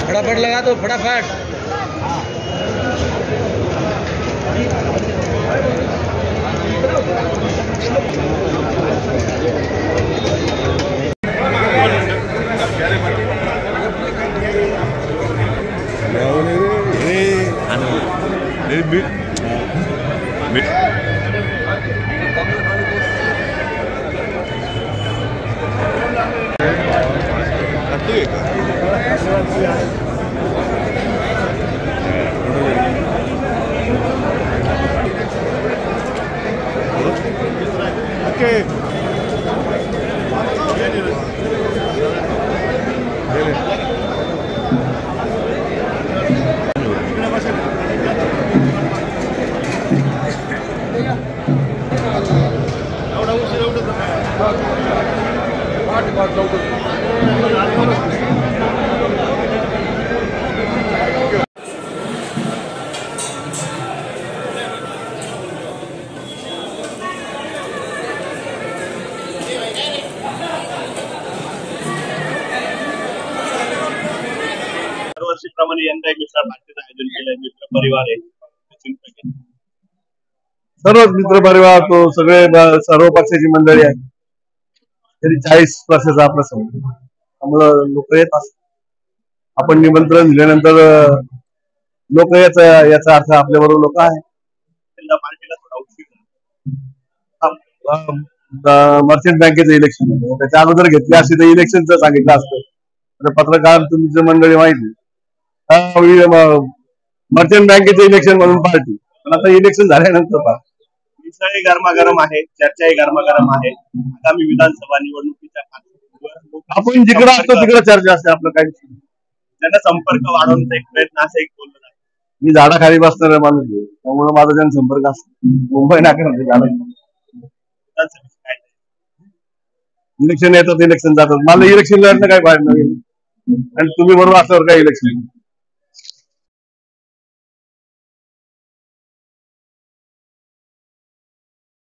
फटाफट लगा दो, फटाफट। दरवर्षीप्रमाणे यंदा मित्र पार्टीचं आयोजन केलंय. मित्र परिवार आहे, सर्वच मित्र परिवार, तो सगळे सर्व पक्षाची मंडळी आहे. तरी 40 वर्षाचा आपला समज, त्यामुळं लोक येत असतात. आपण निमंत्रण दिल्यानंतर लोक याचा अर्थ आपल्या बरोबर लोक आहे. पार्टीला थोडा उशीर मर्चंट बँकेचं इलेक्शन त्याच्या अगोदर घेतले असते तर इलेक्शनचं सांगितलं असतं. पत्रकार तुमची मंडळी माहिती, मर्चंट बँकेचं इलेक्शन म्हणून पार्टी, पण आता इलेक्शन झाल्यानंतर विषय गरमागरम आहे, चर्चाही गरमागरम आहे. आगामी विधानसभा निवडणुकीच्या आपण जिकडे असतो तिकडे चर्चा असते. आपलं काही जनसंपर्क वाढवण्याचा एक प्रयत्न असं एक बोललं जातं. मी झाडाखाली बसणारा माणूस आहे, त्यामुळे माझा जनसंपर्क असतो. मुंबई नाक्यामध्ये इलेक्शन येतात, इलेक्शन जातात. मला इलेक्शन लढणं काय फायदा नाही, आणि तुम्ही बरोबर असल्यावर काय इलेक्शन